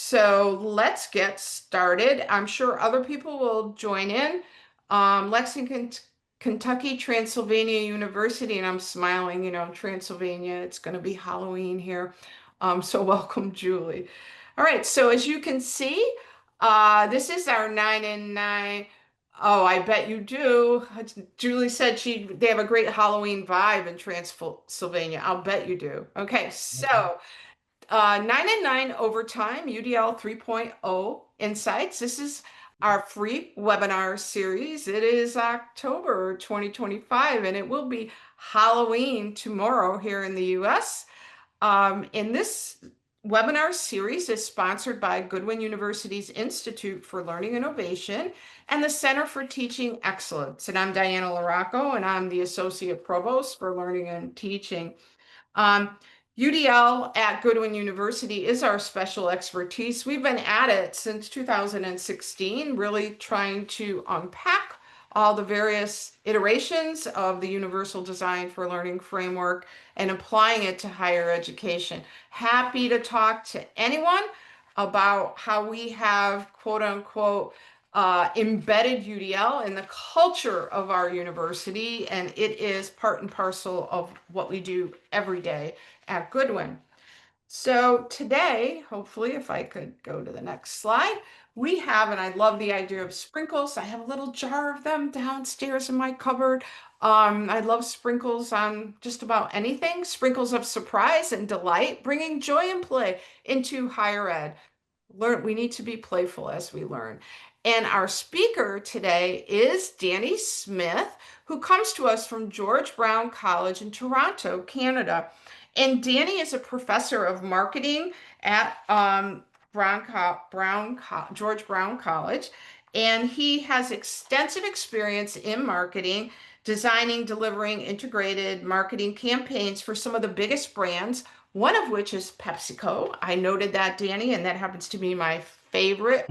So let's get started. I'm sure other people will join in. Lexington, Kentucky, Transylvania University, and I'm smiling, Transylvania, it's going to be Halloween here. So welcome, Julie. All right, so as you can see, this is our 9 and 9. Oh, I bet you do. Julie said they have a great Halloween vibe in Transylvania. I'll bet you do. Okay, so 9 and 9 overtime, UDL 3.0 Insights. This is our free webinar series. It is October 2025, and it will be Halloween tomorrow here in the US. In this webinar series is sponsored by Goodwin University's Institute for Learning Innovation and the Center for Teaching Excellence. And I'm Diana Larocco, and I'm the Associate Provost for Learning and Teaching. UDL at Goodwin University is our special expertise. We've been at it since 2016, really trying to unpack all the various iterations of the Universal Design for Learning framework and applying it to higher education. Happy to talk to anyone about how we have, quote unquote, embedded UDL in the culture of our university, and it is part and parcel of what we do every day at Goodwin. So today, hopefully, if I could go to the next slide, we have, and I love the idea of sprinkles. I have a little jar of them downstairs in my cupboard. I love sprinkles on just about anything. Sprinkles of surprise and delight, bringing joy and play into higher ed. We need to be playful as we learn. And our speaker today is Danny Smith, who comes to us from George Brown College in Toronto, Canada. And Danny is a professor of marketing at George Brown College. And he has extensive experience in marketing, designing, delivering integrated marketing campaigns for some of the biggest brands, one of which is PepsiCo. I noted that, Danny, and that happens to be my favorite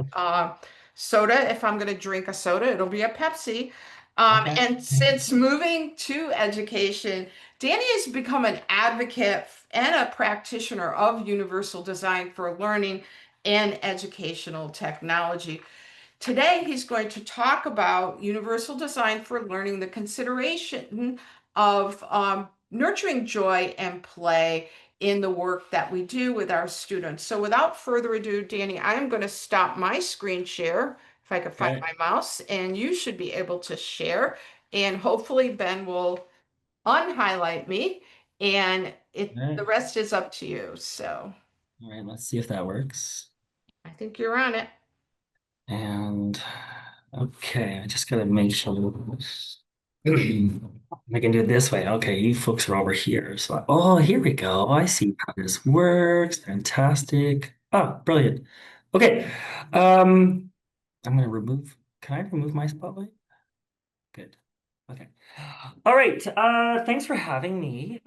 soda. If I'm going to drink a soda, it'll be a Pepsi. Okay. And since moving to education, Danny has become an advocate and a practitioner of universal design for learning and educational technology. Today, he's going to talk about universal design for learning, the consideration of nurturing joy and play in the work that we do with our students. So without further ado, Danny, I am going to stop my screen share, if I could find Okay. my mouse, and you should be able to share. And hopefully Ben will unhighlight me, and All the right. rest is up to you. So All right. Let's see if that works. I think you're on it. And okay, I just gotta make sure I can do it this way. Okay, you folks are over here. So, oh, here we go. I see how this works. Fantastic. Oh, brilliant. Okay. I'm gonna remove. Can I remove my spotlight? Good. Okay. All right. Thanks for having me.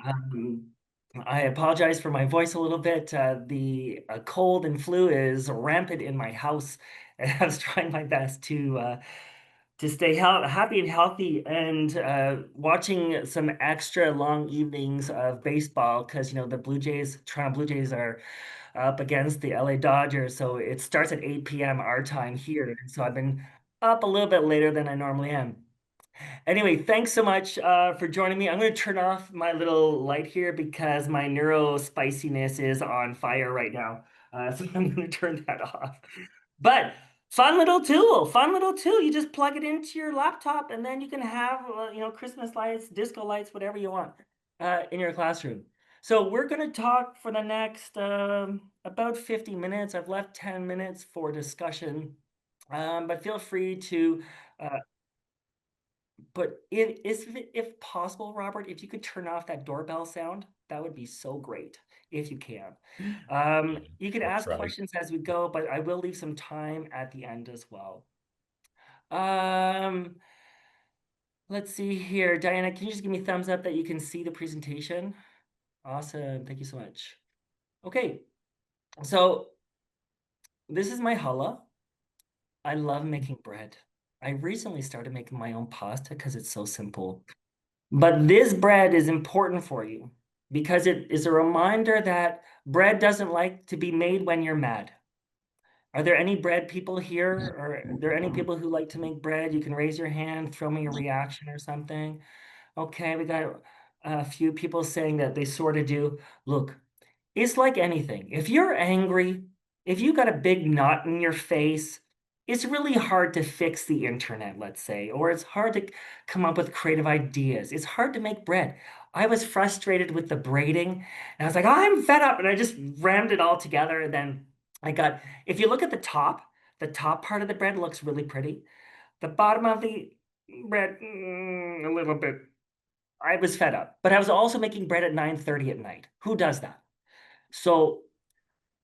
I apologize for my voice a little bit. The cold and flu is rampant in my house, and I was trying my best to stay happy and healthy, and watching some extra long evenings of baseball because the Toronto Blue Jays are up against the LA Dodgers, so it starts at 8 p.m. our time here, and so I've been up a little bit later than I normally am. Anyway, thanks so much for joining me. I'm going to turn off my little light here because my neuro spiciness is on fire right now. So I'm going to turn that off. But fun little tool, fun little tool. You just plug it into your laptop and then you can have, Christmas lights, disco lights, whatever you want in your classroom. So we're going to talk for the next about 50 minutes. I've left 10 minutes for discussion, but feel free to uh, but if possible, Robert, if you could turn off that doorbell sound, that would be so great if you can. You can I'll ask try. questions as we go, but I will leave some time at the end as well. Um, let's see here. Diana, can you just give me a thumbs up that you can see the presentation? Awesome. Thank you so much. Okay, so this is my challah. I love making bread. I recently started making my own pasta because it's so simple. But this bread is important for you because it is a reminder that bread doesn't like to be made when you're mad. Are there any bread people here? Or are there any people who like to make bread? You can raise your hand, throw me a reaction or something. Okay, we got a few people saying that they sort of do. Look, it's like anything. If you're angry, if you got a big knot in your face, it's really hard to fix the internet, let's say, or it's hard to come up with creative ideas. It's hard to make bread. I was frustrated with the braiding, and I was like, I'm fed up, and I just rammed it all together. And then if you look at the top part of the bread looks really pretty. The bottom of the bread, a little bit. I was fed up, but I was also making bread at 9:30 at night. Who does that? So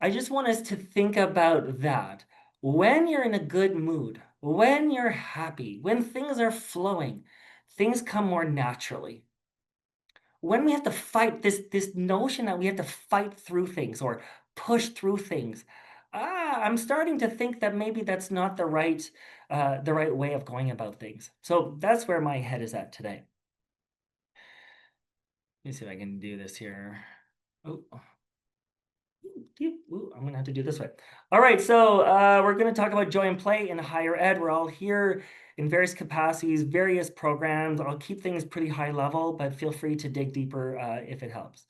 I just want us to think about that. When you're in a good mood, when you're happy, when things are flowing, things come more naturally. When we have to fight this notion that we have to fight through things or push through things, I'm starting to think that maybe that's not the right way of going about things. So that's where my head is at today. Let me see if I can do this here. Oh, ooh, I'm gonna have to do this way. All right, so we're gonna talk about joy and play in higher ed. We're all here in various capacities, various programs. I'll keep things pretty high level, but feel free to dig deeper if it helps.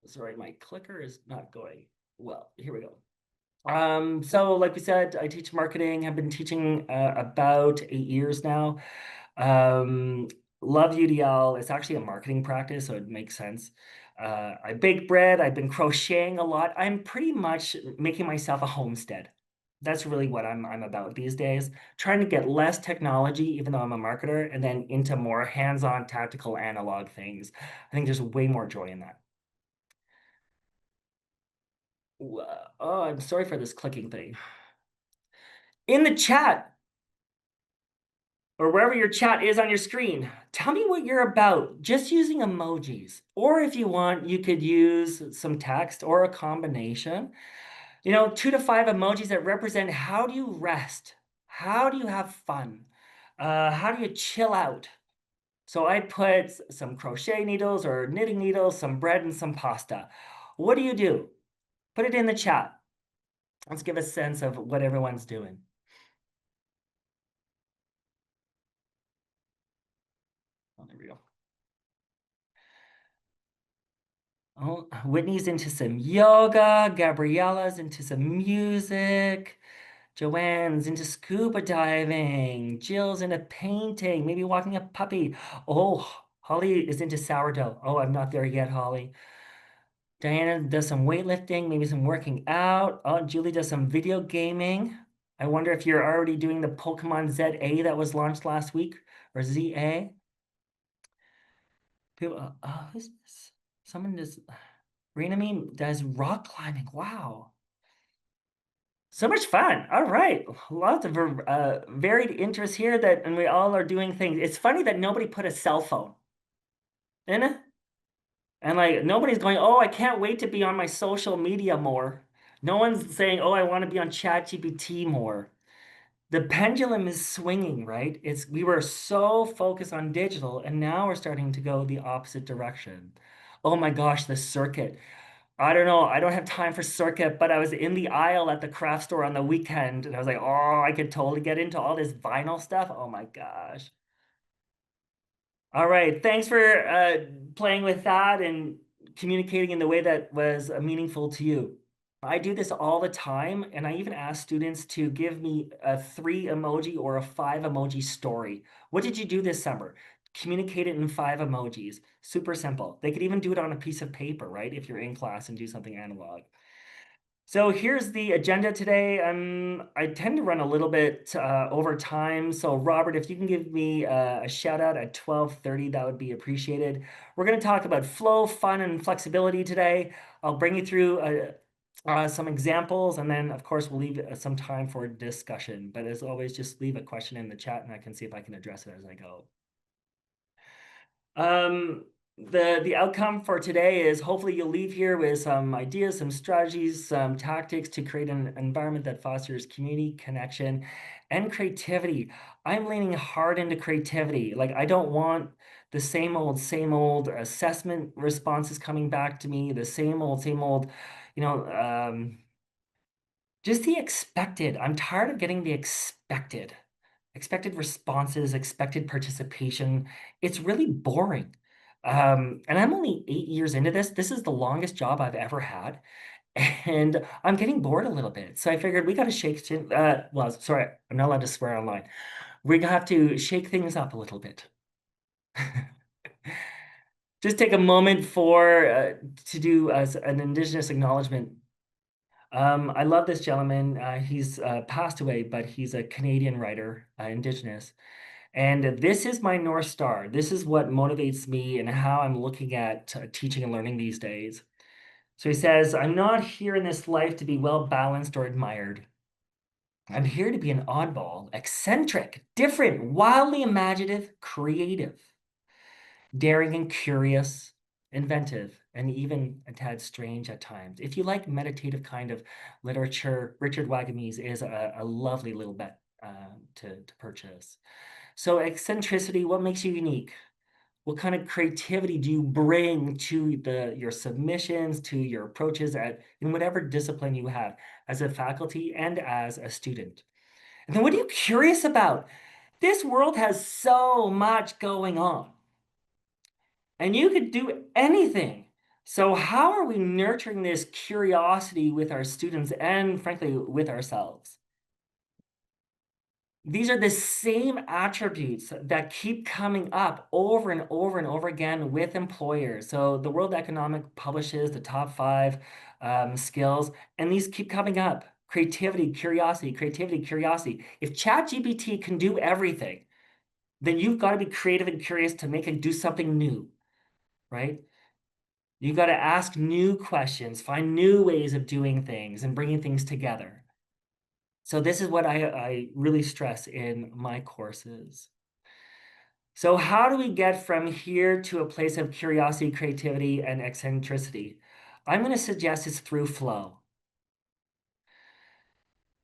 Sorry, my clicker is not going well. Here we go. So like we said, I teach marketing, have been teaching about 8 years now. Um, love UDL. It's actually a marketing practice, so it makes sense. I bake bread. I've been crocheting a lot. I'm pretty much making myself a homestead. That's really what I'm about these days. Trying to get less technology, even though I'm a marketer, and then into more hands-on, tactical, analog things. I think there's way more joy in that. Oh, I'm sorry for this clicking thing. In the chat, or wherever your chat is on your screen, tell me what you're about, just using emojis. Or if you want, you could use some text or a combination. 2 to 5 emojis that represent how do you rest? How do you have fun? How do you chill out? So I put some crochet needles or knitting needles, some bread, and some pasta. What do you do? Put it in the chat. Let's give a sense of what everyone's doing. Oh, there we go. Oh, Whitney's into some yoga. Gabriella's into some music. Joanne's into scuba diving. Jill's into painting, maybe walking a puppy. Oh, Holly is into sourdough. Oh, I'm not there yet, Holly. Diana does some weightlifting, maybe some working out. Oh, Julie does some video gaming. I wonder if you're already doing the Pokemon ZA that was launched last week, or ZA. People, who's this? Someone does. Renami does rock climbing. Wow. So much fun. All right. Lots of varied interests here and we all are doing things. It's funny that nobody put a cell phone in it. And like nobody's going, oh, I can't wait to be on my social media more. No one's saying, oh, I want to be on ChatGPT more. The pendulum is swinging, right? We were so focused on digital and now we're starting to go the opposite direction. Oh my gosh, the circuit. I don't know. I don't have time for circuit, but I was in the aisle at the craft store on the weekend and I was like, oh, I could totally get into all this vinyl stuff. Oh my gosh. All right. Thanks for playing with that and communicating in the way that was meaningful to you. I do this all the time, and I even ask students to give me a 3 emoji or a 5 emoji story. What did you do this summer? Communicate it in 5 emojis. Super simple. They could even do it on a piece of paper, right? If you're in class and do something analog. So here's the agenda today. I tend to run a little bit over time. So Robert, if you can give me a shout out at 12:30, that would be appreciated. We're going to talk about flow, fun, and flexibility today. I'll bring you through some examples, and then of course we'll leave some time for discussion. But as always, just leave a question in the chat and I can see if I can address it as I go. The outcome for today is hopefully you'll leave here with some ideas, some strategies, some tactics to create an environment that fosters community, connection, and creativity. I'm leaning hard into creativity. Like I don't want the same old assessment responses coming back to me, the same old, you know, Just the expected. I'm tired of getting the expected responses, expected participation. It's really boring. And I'm only 8 years into this. This is the longest job I've ever had. And I'm getting bored a little bit. So I figured we got to well, sorry, I'm not allowed to swear online. We have to shake things up a little bit. Just take a moment to do an Indigenous acknowledgement. I love this gentleman. He's passed away, but he's a Canadian writer, Indigenous. And this is my North Star. This is what motivates me and how I'm looking at teaching and learning these days. So he says, I'm not here in this life to be well balanced or admired. I'm here to be an oddball, eccentric, different, wildly imaginative, creative, daring and curious, inventive, and even a tad strange at times. If you like meditative kind of literature, Richard Wagamese is a lovely little bet to purchase. So eccentricity, what makes you unique? What kind of creativity do you bring to your submissions, to your approaches in whatever discipline you have as a faculty and as a student? And then what are you curious about? This world has so much going on, and you could do anything. So how are we nurturing this curiosity with our students and frankly with ourselves? These are the same attributes that keep coming up over and over and over again with employers. So the World Economic publishes the top 5 skills, and these keep coming up. Creativity, curiosity, creativity, curiosity. If ChatGPT can do everything, then you've got to be creative and curious to make it do something new, right? You've got to ask new questions, find new ways of doing things and bringing things together. So this is what I really stress in my courses. So how do we get from here to a place of curiosity, creativity, and eccentricity? I'm going to suggest it's through flow.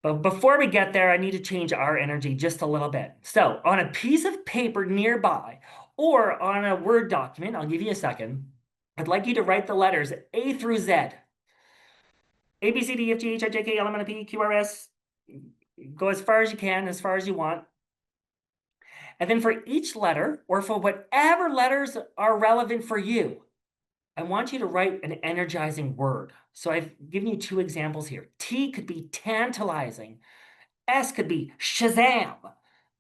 But before we get there, I need to change our energy just a little bit. So on a piece of paper nearby or on a Word document, I'll give you a second, I'd like you to write the letters A through Z. A, B, C, D, E, F, G, H, I, J, K, L, M, N, O, P, Q, R, S. Go as far as you can, as far as you want. And then for each letter, or for whatever letters are relevant for you, I want you to write an energizing word. So I've given you 2 examples here. T could be tantalizing. S could be Shazam.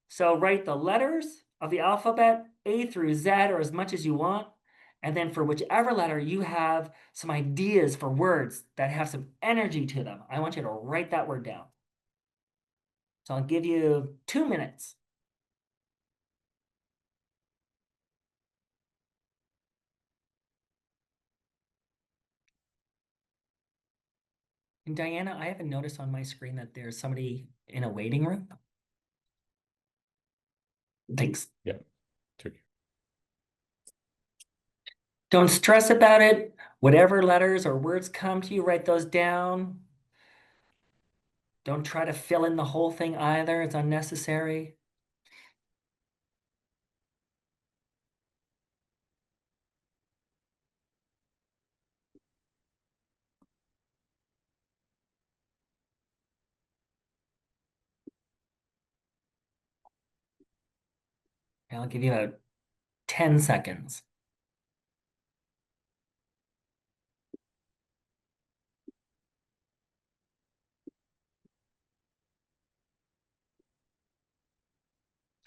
So write the letters of the alphabet, A through Z, or as much as you want. And then for whichever letter you have some ideas for words that have some energy to them, I want you to write that word down. So I'll give you 2 minutes. And Diana, I haven't noticed on my screen that there's somebody in a waiting room. Thanks. Yeah. Tricky. Don't stress about it. Whatever letters or words come to you, write those down. Don't try to fill in the whole thing either. It's unnecessary. I'll give you about 10 seconds.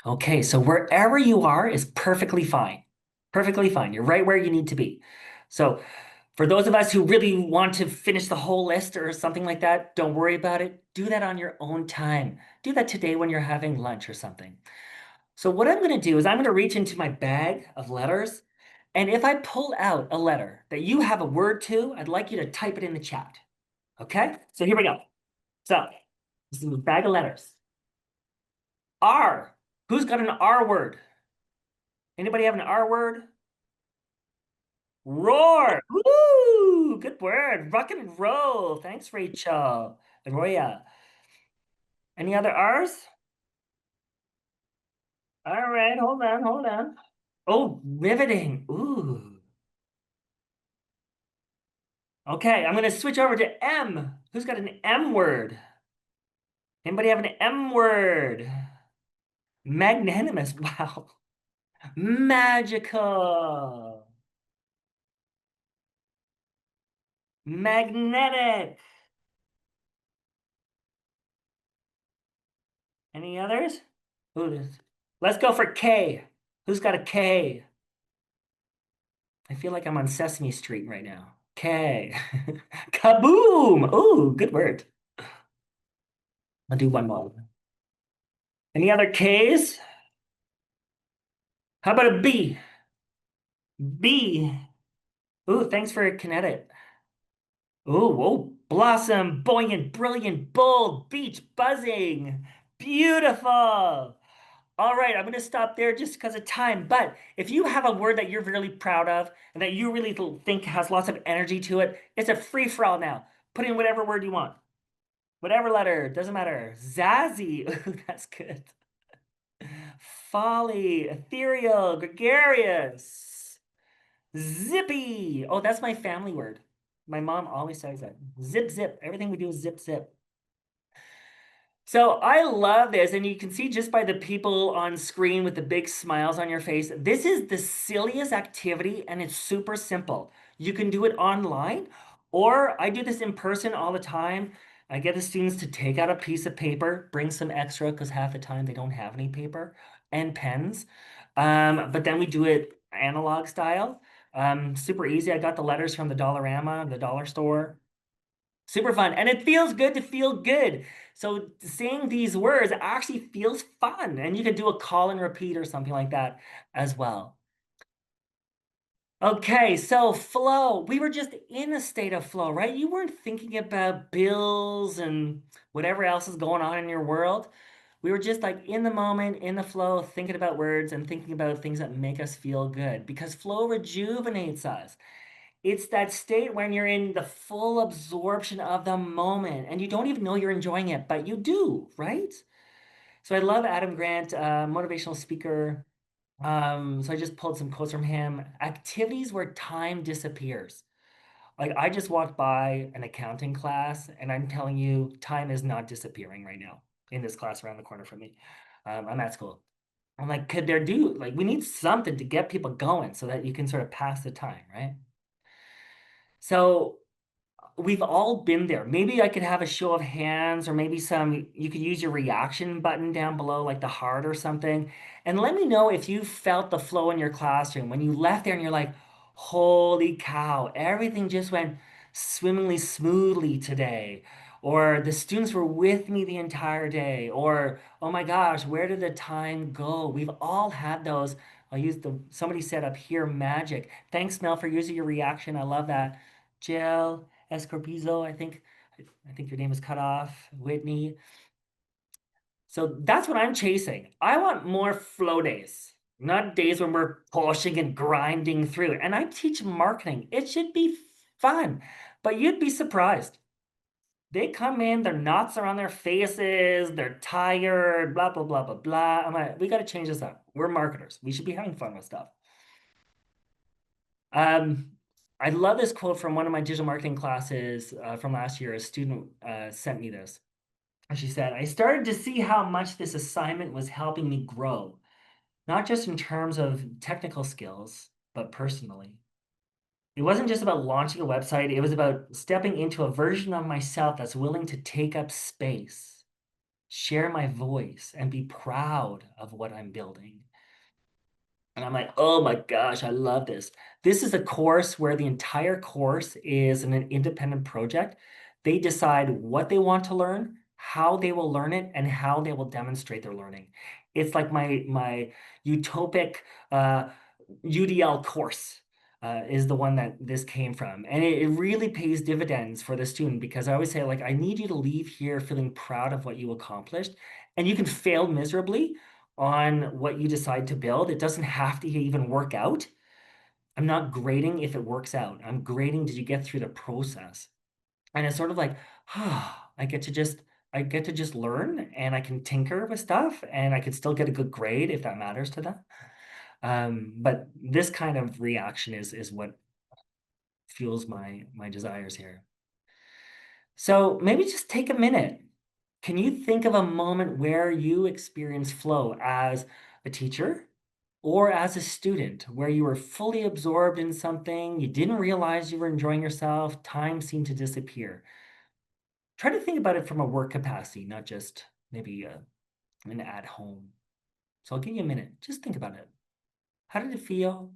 Okay, so wherever you are is perfectly fine. Perfectly fine. You're right where you need to be. So for those of us who really want to finish the whole list or something like that, don't worry about it. Do that on your own time. Do that today when you're having lunch or something. So what I'm going to do is I'm going to reach into my bag of letters. And if I pull out a letter that you have a word to, I'd like you to type it in the chat. Okay? So here we go. So this is a bag of letters. R. Who's got an R word? Anybody have an R word? Roar. Woo! Good word. Rock and roll. Thanks, Rachel. And Roya. Any other R's? All right, hold on, hold on. Oh, riveting. Ooh. Okay, I'm going to switch over to M. Who's got an M word? Anybody have an M word? Magnanimous. Wow. Magical. Magnetic. Any others? Let's go for K. Who's got a K? I feel like I'm on Sesame Street right now. K. Kaboom! Ooh, good word. I'll do one more. Any other Ks? How about a B? B. Ooh, thanks for kinetic. Ooh, whoa. Blossom, buoyant, brilliant, bold, beach, buzzing. Beautiful. All right, I'm going to stop there just because of time. But if you have a word that you're really proud of and that you really think has lots of energy to it, it's a free for all now. Put in whatever word you want. Whatever letter, doesn't matter. Zazzy. Ooh, that's good. Folly, ethereal, gregarious, zippy. Oh, that's my family word. My mom always says that. Zip, zip. Everything we do is zip, zip. So I love this, and you can see just by the people on screen with the big smiles on your face, this is the silliest activity, and it's super simple. You can do it online, or I do this in person all the time. I get the students to take out a piece of paper, bring some extra, because half the time they don't have any paper, and pens. But then we do it analog style. Super easy. I got the letters from the Dollarama, the dollar store. Super fun. And it feels good to feel good. So saying these words actually feels fun. And you could do a call and repeat or something like that as well. Okay, so flow. We were just in a state of flow, right? You weren't thinking about bills and whatever else is going on in your world. We were just like in the moment, in the flow, thinking about words and thinking about things that make us feel good because flow rejuvenates us. It's that state when you're in the full absorption of the moment and you don't even know you're enjoying it, but you do, right? So I love Adam Grant, motivational speaker. So I just pulled some quotes from him. Activities where time disappears. Like I just walked by an accounting class and I'm telling you, time is not disappearing right now in this class around the corner from me. I'm at school. I'm like, could there do like we need something to get people going so that you can sort of pass the time, right? So we've all been there. Maybe I could have a show of hands, or maybe you could use your reaction button down below, like the heart or something. And let me know if you felt the flow in your classroom when you left there and you're like, holy cow, everything just went swimmingly smoothly today. Or the students were with me the entire day. Or, oh my gosh, where did the time go? We've all had those. Somebody said up here, magic. Thanks, Mel, for using your reaction. I love that. Jill, Escorpizo, I think your name is cut off. Whitney. So that's what I'm chasing. I want more flow days, not days when we're pushing and grinding through. And I teach marketing. It should be fun, but you'd be surprised. They come in, their knots are on their faces, they're tired, blah, blah, blah, blah, blah. I'm like, we got to change this up. We're marketers. We should be having fun with stuff. Um, I love this quote from one of my digital marketing classes from last year. A student sent me this. And she said, I started to see how much this assignment was helping me grow, not just in terms of technical skills, but personally. It wasn't just about launching a website, it was about stepping into a version of myself that's willing to take up space, share my voice, and be proud of what I'm building. And I'm like, oh my gosh, I love this. This is a course where the entire course is an independent project. They decide what they want to learn, how they will learn it, and how they will demonstrate their learning. It's like my utopic UDL course is the one that this came from. And it really pays dividends for the student because I always say, like, I need you to leave here feeling proud of what you accomplished. And you can fail miserably on what you decide to build. It doesn't have to even work out. I'm not grading if it works out. I'm grading, did you get through the process? And it's sort of like, I get to just learn and I can tinker with stuff and I can still get a good grade if that matters to them. But this kind of reaction is what fuels my desires here. So maybe just take a minute. Can you think of a moment where you experienced flow as a teacher or as a student, where you were fully absorbed in something, you didn't realize you were enjoying yourself, time seemed to disappear? Try to think about it from a work capacity, not just maybe an at home. So I'll give you a minute. Just think about it. How did it feel?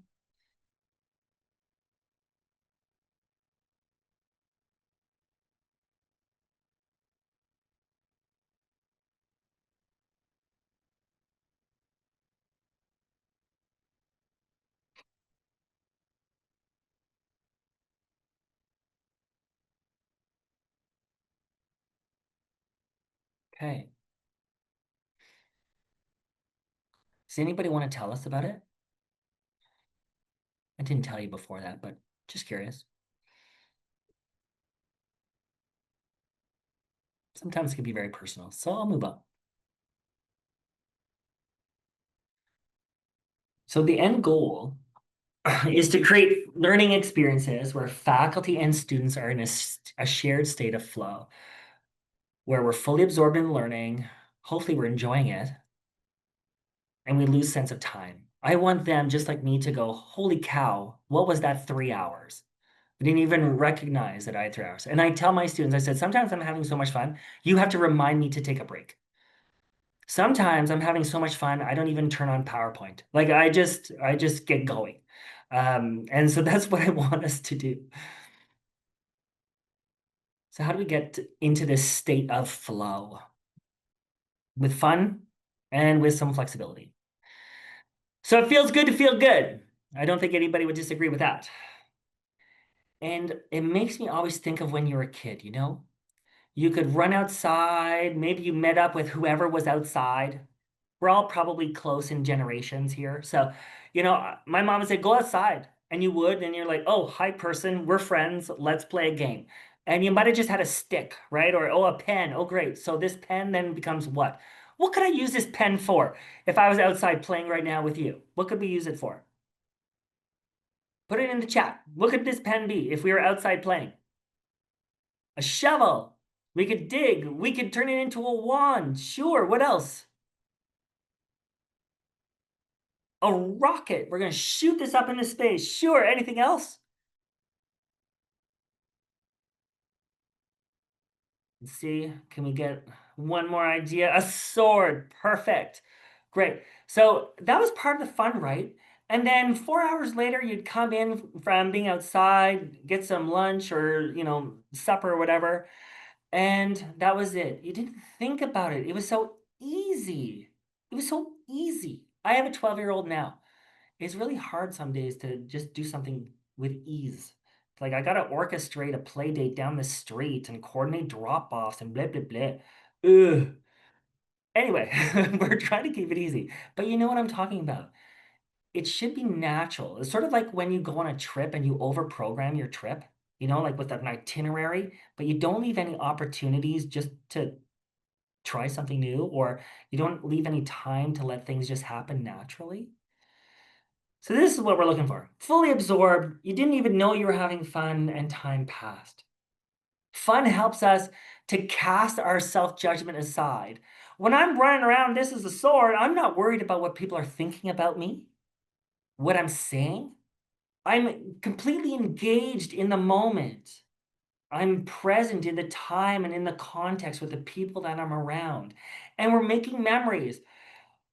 Okay. Does anybody want to tell us about it? I didn't tell you before that, but just curious. Sometimes it can be very personal, so I'll move on. So the end goal is to create learning experiences where faculty and students are in a shared state of flow, where we're fully absorbed in learning. Hopefully, we're enjoying it, and we lose sense of time. I want them, just like me, to go, holy cow, what was that 3 hours? I didn't even recognize that I had 3 hours. And I tell my students, I said, sometimes I'm having so much fun, you have to remind me to take a break. Sometimes I'm having so much fun, I don't even turn on PowerPoint. Like I just get going. And so that's what I want us to do. So how do we get into this state of flow with fun and with some flexibility? So it feels good to feel good. I don't think anybody would disagree with that. And it makes me always think of when you were a kid, you know? You could run outside, maybe you met up with whoever was outside. We're all probably close in generations here. So, my mom would say, go outside. And you would, and you're like, oh, hi, person, we're friends, let's play a game. And you might have just had a stick, right? Or, oh, a pen. Oh, great. So this pen then becomes what? What could I use this pen for if I was outside playing right now with you? What could we use it for? Put it in the chat. What could this pen be if we were outside playing? A shovel. We could dig. We could turn it into a wand. Sure. What else? A rocket. We're going to shoot this up into space. Sure. Anything else? Let's see. Can we get one more idea? A sword. Perfect. Great. So that was part of the fun, right? And then 4 hours later, you'd come in from being outside, get some lunch or, supper or whatever. And that was it. You didn't think about it. It was so easy. It was so easy. I have a 12-year-old now. It's really hard some days to just do something with ease. Like I gotta orchestrate a play date down the street and coordinate drop-offs and blah blah blah. Ugh. Anyway, we're trying to keep it easy. But you know what I'm talking about. It should be natural. It's sort of like when you go on a trip and you overprogram your trip, like with an itinerary, but you don't leave any opportunities just to try something new, or you don't leave any time to let things just happen naturally. So this is what we're looking for. Fully absorbed. You didn't even know you were having fun and time passed. Fun helps us to cast our self-judgment aside. When I'm running around, this is a sword, I'm not worried about what people are thinking about me, what I'm saying. I'm completely engaged in the moment. I'm present in the time and in the context with the people that I'm around. And we're making memories.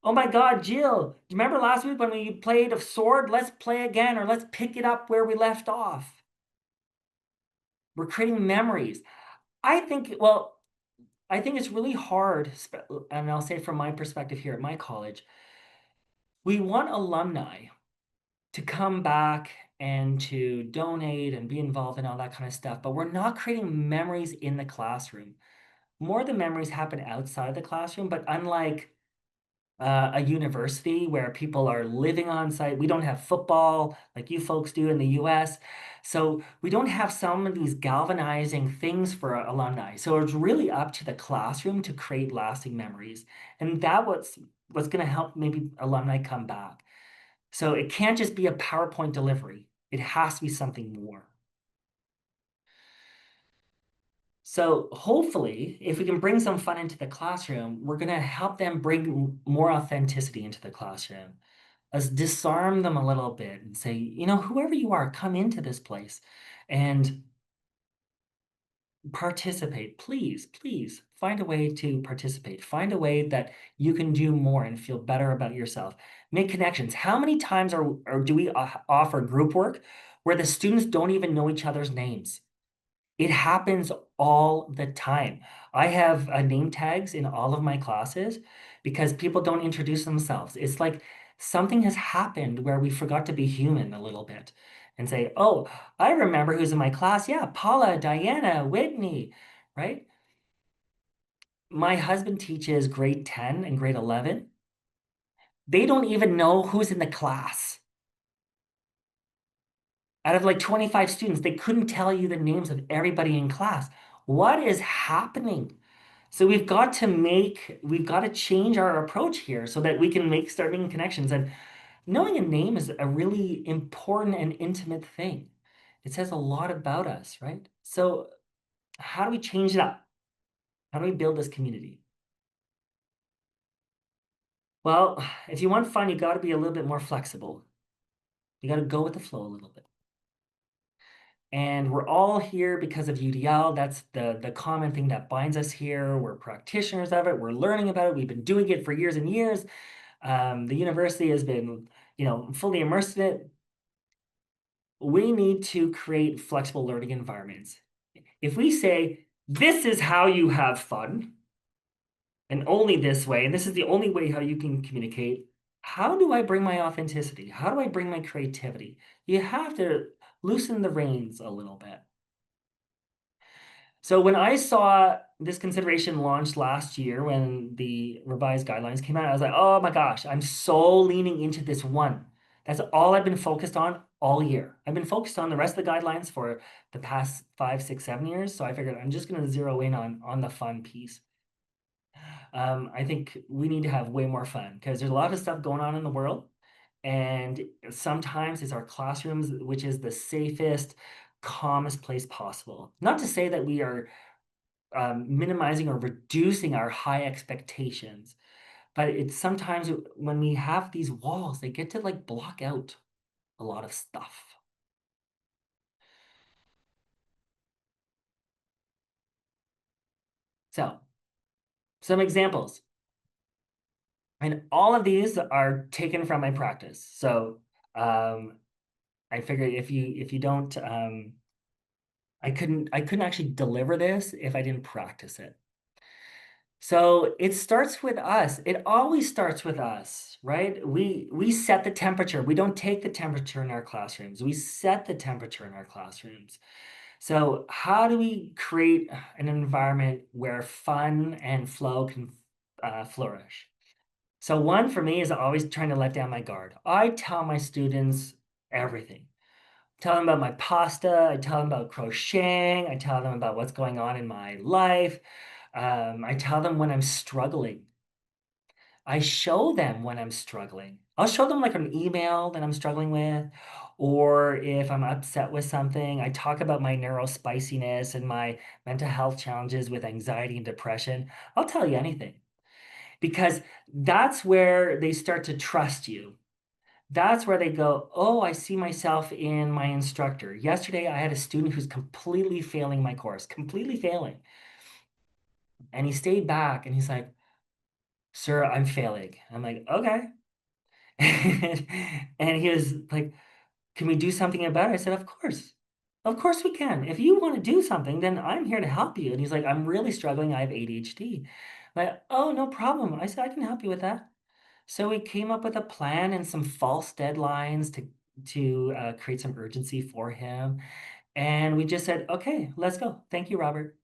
Oh my God, Jill, do you remember last week when we played a sword? Let's play again, or let's pick it up where we left off. We're creating memories. I think it's really hard, and I'll say from my perspective here at my college, we want alumni to come back and to donate and be involved in all that kind of stuff, but we're not creating memories in the classroom. More of the memories happen outside the classroom, but unlike a university where people are living on site. We don't have football like you folks do in the US. So we don't have some of these galvanizing things for alumni. So it's really up to the classroom to create lasting memories. And what's going to help maybe alumni come back. So it can't just be a PowerPoint delivery. It has to be something more. So hopefully, if we can bring some fun into the classroom, we're going to help them bring more authenticity into the classroom. Let's disarm them a little bit and say, whoever you are, come into this place and participate. Please, please find a way to participate. Find a way that you can do more and feel better about yourself. Make connections. How many times do we offer group work where the students don't even know each other's names? It happens all the time. I have name tags in all of my classes because people don't introduce themselves. It's like something has happened where we forgot to be human a little bit and say, oh, I remember who's in my class. Yeah, Paula, Diana, Whitney, right? My husband teaches grade 10 and grade 11. They don't even know who's in the class. Out of like 25 students, they couldn't tell you the names of everybody in class. What is happening? So we've got to change our approach here so that we can start making connections. And knowing a name is a really important and intimate thing. It says a lot about us, right? So how do we change it up? How do we build this community? Well, if you want fun, you got to be a little bit more flexible. You got to go with the flow a little bit. And we're all here because of UDL. That's the common thing that binds us here. We're practitioners of it. We're learning about it. We've been doing it for years and years. The university has been, fully immersed in it. We need to create flexible learning environments. If we say, this is how you have fun, and only this way, and this is the only way how you can communicate, how do I bring my authenticity? How do I bring my creativity? You have to loosen the reins a little bit. So when I saw this consideration launched last year, when the revised guidelines came out, I was like, oh my gosh, I'm so leaning into this one. That's all I've been focused on all year. I've been focused on the rest of the guidelines for the past 5, 6, 7 years. So I figured I'm just going to zero in on the fun piece. I think we need to have way more fun because there's a lot of stuff going on in the world. And sometimes it's our classrooms, which is the safest, calmest place possible. Not to say that we are minimizing or reducing our high expectations. But it's sometimes when we have these walls, they get to like block out a lot of stuff. So, some examples. And all of these are taken from my practice. So, I figure if you don't I couldn't actually deliver this if I didn't practice it. So it starts with us. It always starts with us, right? We set the temperature. We don't take the temperature in our classrooms. We set the temperature in our classrooms. So how do we create an environment where fun and flow can flourish? So one for me is always trying to let down my guard. I tell my students everything. Tell them about my pasta. I tell them about crocheting. I tell them about what's going on in my life. I tell them when I'm struggling. I show them when I'm struggling. I'll show them like an email that I'm struggling with, or if I'm upset with something, I talk about my neurospiciness and my mental health challenges with anxiety and depression. I'll tell you anything because that's where they start to trust you. That's where they go, oh, I see myself in my instructor. Yesterday, I had a student who's completely failing my course, completely failing. And he stayed back and he's like, sir, I'm failing. I'm like, okay. And he was like, can we do something about it? I said, of course. Of course we can. If you want to do something, then I'm here to help you. And he's like, I'm really struggling. I have ADHD. I'm like, oh, no problem. I said, I can help you with that. So we came up with a plan and some false deadlines to create some urgency for him. And we just said, okay, let's go. Thank you, Robert.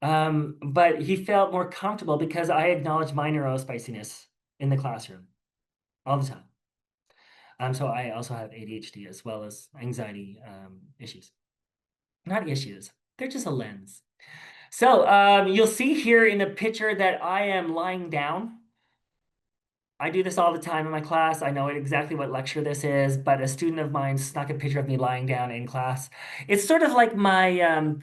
But he felt more comfortable because I acknowledged my neurospiciness in the classroom all the time. So I also have ADHD as well as anxiety issues. Not issues, they're just a lens. So you'll see here in the picture that I am lying down. I do this all the time in my class. I know exactly what lecture this is, but a student of mine snuck a picture of me lying down in class. It's sort of like my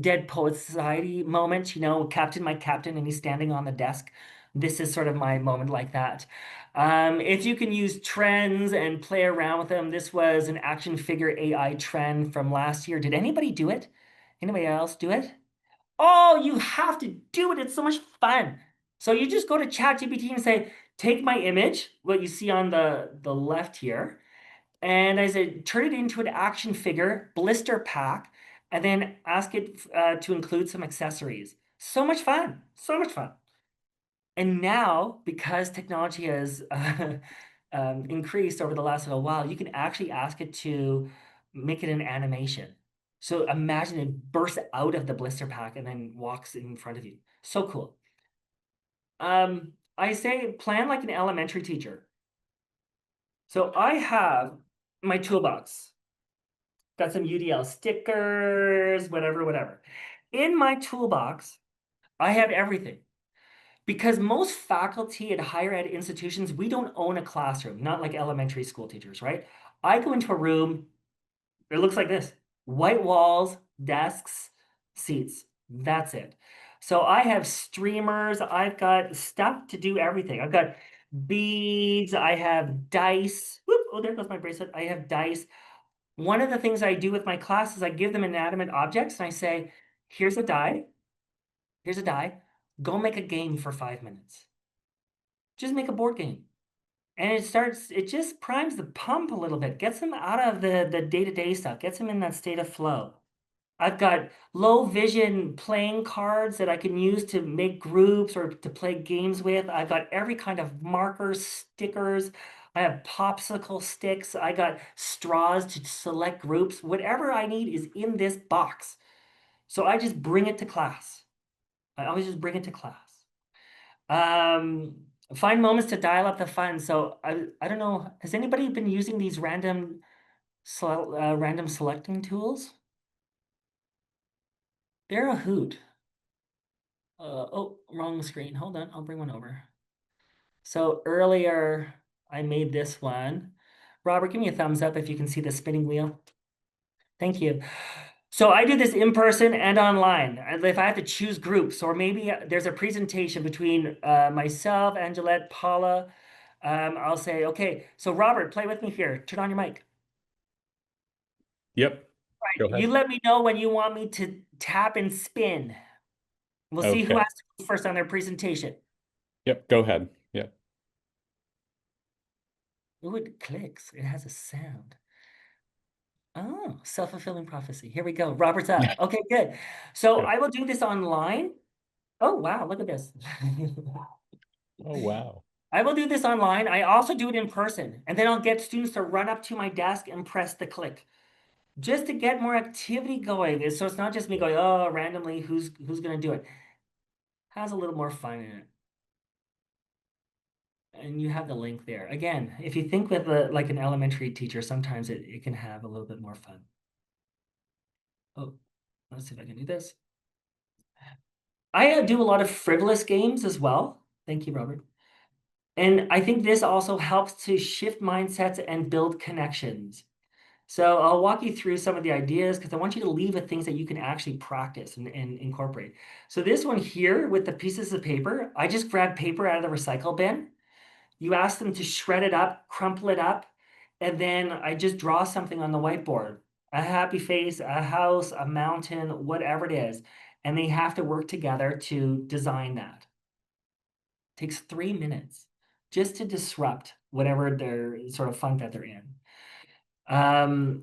Dead Poets Society moment, Captain, my captain, and he's standing on the desk. This is sort of my moment like that. If you can use trends and play around with them, this was an action figure AI trend from last year. Did anybody do it? Anybody else do it? Oh, you have to do it. It's so much fun. So you just go to ChatGPT and say, take my image, what you see on the left here, and I said, turn it into an action figure, blister pack, and then ask it to include some accessories. So much fun. So much fun. And now, because technology has increased over the last little while, you can actually ask it to make it an animation. So imagine it bursts out of the blister pack and then walks in front of you. So cool. I say plan like an elementary teacher. So I have my toolbox. Got some UDL stickers, whatever, whatever. In my toolbox, I have everything. Because most faculty at higher ed institutions, we don't own a classroom, not like elementary school teachers, right? I go into a room, it looks like this: white walls, desks, seats. That's it. So I have streamers, I've got stuff to do everything. I've got beads, I have dice. Whoop, oh, there goes my bracelet. I have dice. One of the things I do with my class is I give them inanimate objects and I say, here's a die, here's a die, go make a game for 5 minutes. Just make a board game. And it just primes the pump a little bit, gets them out of the day-to-day stuff, gets them in that state of flow. I've got low vision playing cards that I can use to make groups or to play games with. I've got every kind of markers, stickers. I have popsicle sticks. I got straws to select groups. Whatever I need is in this box. So I just bring it to class. I always just bring it to class. Um, Find moments to dial up the fun. So I don't know, has anybody been using these random selecting tools? They're a hoot. Oh, wrong screen. Hold on, I'll bring one over. So earlier I made this one. Robert, give me a thumbs up if you can see the spinning wheel. Thank you. So I do this in person and online. If I have to choose groups, or maybe there's a presentation between myself, Angelette, Paula, I'll say, okay, so Robert, play with me here. Turn on your mic. Yep. Go You ahead. let me know when you want me to tap and spin. We'll see who Okay. has to go first on their presentation. Yep. Go ahead. Yep. Ooh, it clicks. It has a sound. Oh, self-fulfilling prophecy. Here we go. Robert's up. Okay, good. So Good. I will do this online. Oh, wow, look at this. Oh, wow. I will do this online. I also do it in person. And then I'll get students to run up to my desk and press the click just to get more activity going. So it's not just me going, oh, randomly, who's going to do it? Has a little more fun in it. And you have the link there. Again, if you think with like an elementary teacher, sometimes it can have a little bit more fun. Oh, let's see if I can do this. I do a lot of frivolous games as well. Thank you, Robert. And I think this also helps to shift mindsets and build connections. So I'll walk you through some of the ideas because I want you to leave with things that you can actually practice and incorporate. So this one here with the pieces of paper, I just grabbed paper out of the recycle bin. You ask them to shred it up, crumple it up, and then I just draw something on the whiteboard. A happy face, a house, a mountain, whatever it is. And they have to work together to design that. It takes 3 minutes just to disrupt whatever their sort of funk that they're in.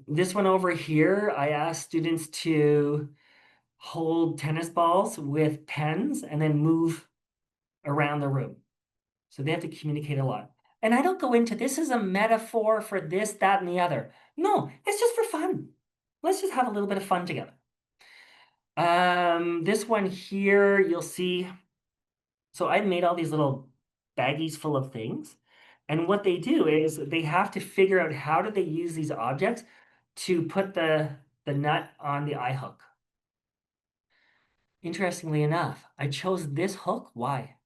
This one over here, I asked students to hold tennis balls with pens and then move around the room. So they have to communicate a lot. And I don't go into this is a metaphor for this, that, and the other. No, it's just for fun. Let's just have a little bit of fun together. This one here, you'll see. So I made all these little baggies full of things. And what they do is they have to figure out how do they use these objects to put the nut on the eye hook. Interestingly enough, I chose this hook. Why?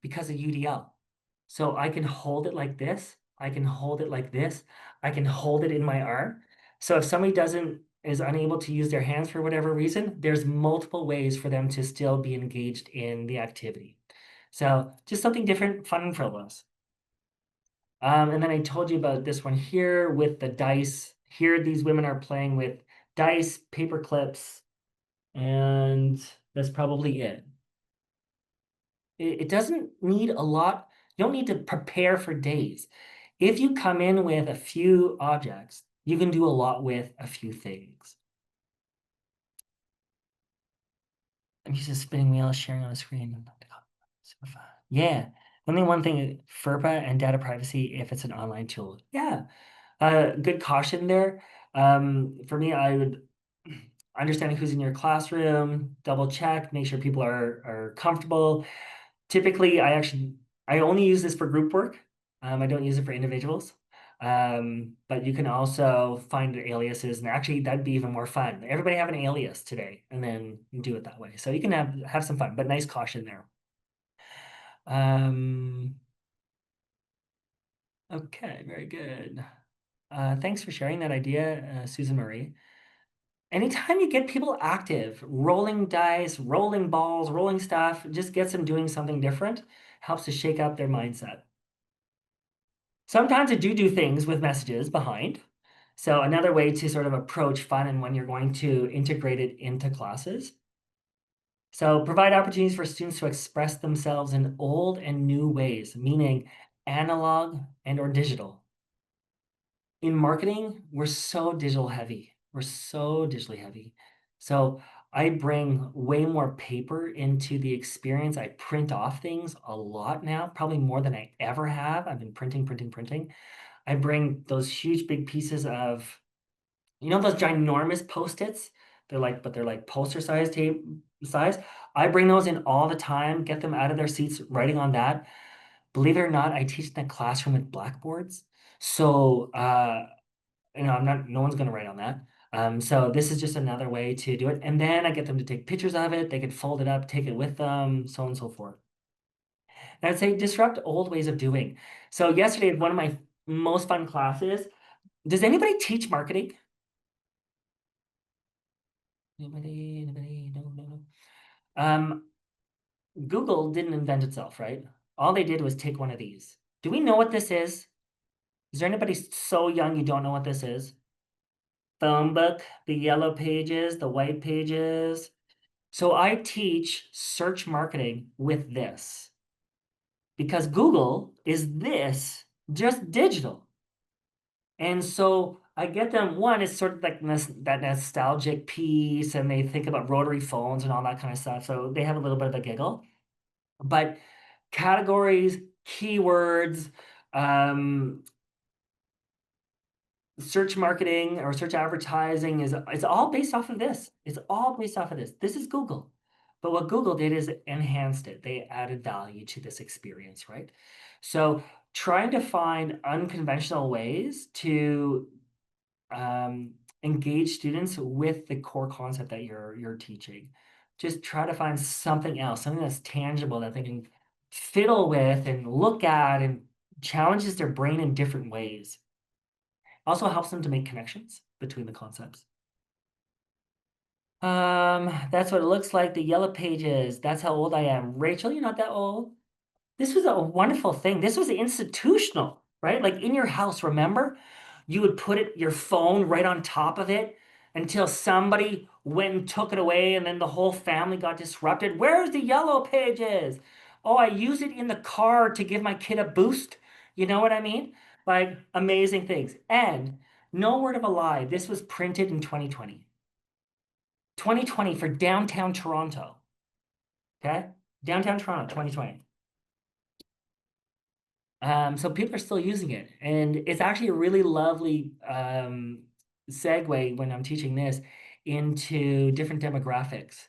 Because of UDL. So I can hold it like this. I can hold it like this. I can hold it in my arm. So if somebody is unable to use their hands for whatever reason, there's multiple ways for them to still be engaged in the activity. So just something different, fun and frivolous. And then I told you about this one here with the dice. Here, these women are playing with dice, paper clips, and that's probably it. It doesn't need a lot. You don't need to prepare for days. If you come in with a few objects, you can do a lot with a few things. I'm using a spinning wheel, sharing on a screen. Super fun. Yeah. Only one thing, FERPA and data privacy if it's an online tool. Yeah. Good caution there. For me, I would understanding who's in your classroom, double check, make sure people are comfortable. Typically, I only use this for group work. I don't use it for individuals. But you can also find aliases, and actually that'd be even more fun. Everybody have an alias today, and then you do it that way. So you can have some fun, but nice caution there. Okay, very good. Thanks for sharing that idea, Susan Marie. Anytime you get people active, rolling dice, rolling balls, rolling stuff, just gets them doing something different, helps to shake up their mindset. Sometimes I do things with messages behind. So another way to sort of approach fun and when you're going to integrate it into classes. So provide opportunities for students to express themselves in old and new ways, meaning analog and or digital. In marketing, we're so digital heavy. We're so digitally heavy. So I bring way more paper into the experience. I print off things a lot now, probably more than I ever have. I've been printing. I bring those huge big pieces of, those ginormous Post-its? They're like poster size tape size. I bring those in all the time, get them out of their seats, writing on that. Believe it or not, I teach in a classroom with blackboards. So, no one's going to write on that. So this is just another way to do it. And then I get them to take pictures of it. They can fold it up, take it with them, so on and so forth. And I'd say disrupt old ways of doing. So yesterday, one of my most fun classes, does anybody teach marketing? Anybody? No. Google didn't invent itself, right? All they did was take one of these. Do we know what this is? Is there anybody so young you don't know what this is? Phone book, the yellow pages, the white pages. So I teach search marketing with this because Google is this, just digital. And so I get them, one, it's sort of like that nostalgic piece, and they think about rotary phones and all that kind of stuff. So they have a little bit of a giggle. But categories, keywords, search marketing or search advertising it's all based off of this. It's all based off of this. This is Google. But what Google did is enhanced it. They added value to this experience, right? So trying to find unconventional ways to engage students with the core concept that you're teaching. Just try to find something else, something that's tangible that they can fiddle with and look at and challenges their brain in different ways. Also helps them to make connections between the concepts. That's what it looks like. The yellow pages. That's how old I am. Rachel, you're not that old. This was a wonderful thing. This was institutional, right? Like in your house, remember? You would put your phone right on top of it until somebody went and took it away, and then the whole family got disrupted. Where's the yellow pages? Oh, I use it in the car to give my kid a boost. You know what I mean? Like amazing things. And no word of a lie, this was printed in 2020. 2020 for downtown Toronto. Okay? Downtown Toronto, 2020. So people are still using it. And it's actually a really lovely segue when I'm teaching this into different demographics.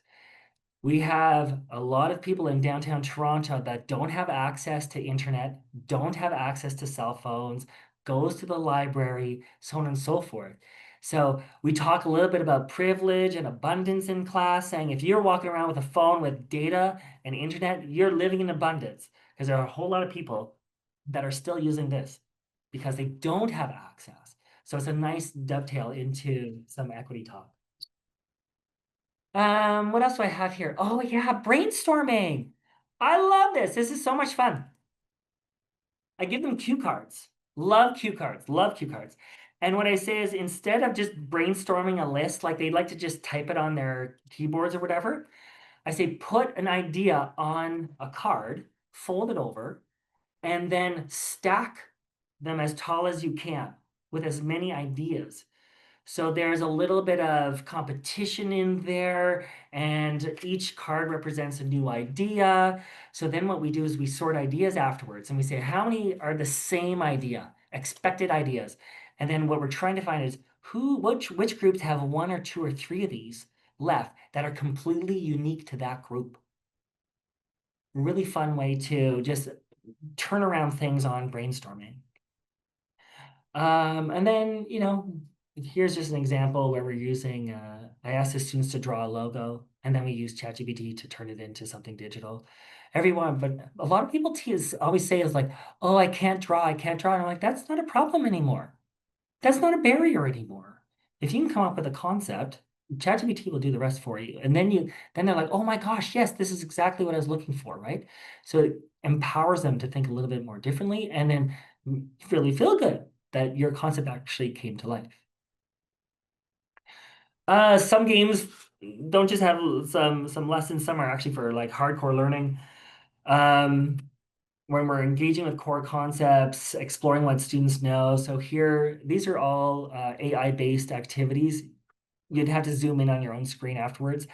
We have a lot of people in downtown Toronto that don't have access to internet, don't have access to cell phones, goes to the library, so on and so forth. So we talk a little bit about privilege and abundance in class, saying if you're walking around with a phone with data and internet, you're living in abundance because there are a whole lot of people that are still using this because they don't have access. So it's a nice dovetail into some equity talk. What else do I have here? Oh yeah, brainstorming. I love this. This is so much fun. I give them cue cards. Love cue cards. Love cue cards. And what I say is instead of just brainstorming a list, like they like to just type it on their keyboards or whatever, I say put an idea on a card, fold it over, and then stack them as tall as you can with as many ideas. So there's a little bit of competition in there, and each card represents a new idea. So then what we do is we sort ideas afterwards, and we say, how many are the same idea, expected ideas? And then what we're trying to find is which groups have one or two or three of these left that are completely unique to that group. Really fun way to just turn around things on brainstorming. And then, here's just an example where we're using, I asked the students to draw a logo, and then we use ChatGPT to turn it into something digital. But a lot of people always say is like, oh, I can't draw. And I'm like, that's not a problem anymore. That's not a barrier anymore. If you can come up with a concept, ChatGPT will do the rest for you. And then they're like, oh my gosh, yes, this is exactly what I was looking for, right? So it empowers them to think a little bit more differently and then really feel good that your concept actually came to life. Some games don't just have some lessons, some are actually for like hardcore learning. When we're engaging with core concepts, exploring what students know. So here, these are all AI-based activities. You'd have to zoom in on your own screen afterwards.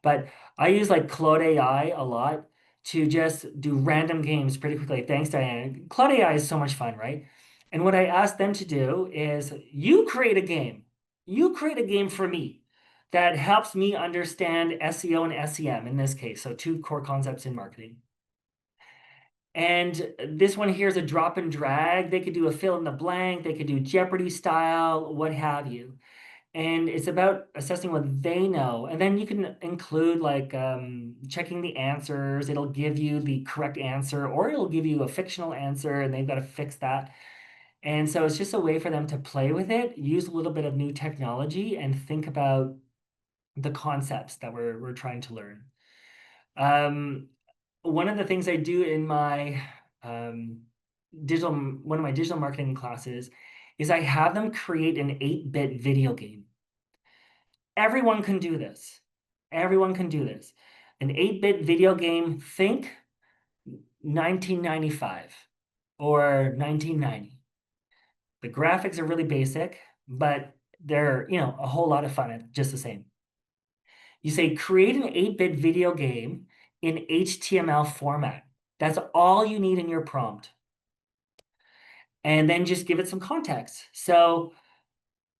But I use like Claude AI a lot to just do random games pretty quickly. Thanks, Diane. Claude AI is so much fun, right? And what I ask them to do is you create a game. You create a game for me that helps me understand SEO and SEM in this case. So two core concepts in marketing. And this one here is a drop and drag. They could do a fill in the blank. They could do Jeopardy style, what have you. And it's about assessing what they know. And then you can include like checking the answers. It'll give you the correct answer, or it'll give you a fictional answer and they've got to fix that. And so it's just a way for them to play with it, use a little bit of new technology and think about the concepts that we're trying to learn. One of the things I do in my one of my digital marketing classes is I have them create an 8-bit video game. Everyone can do this. Everyone can do this. An 8-bit video game, think 1995 or 1990. The graphics are really basic, but they're, a whole lot of fun, just the same. You say, create an 8-bit video game in HTML format. That's all you need in your prompt. And then just give it some context. So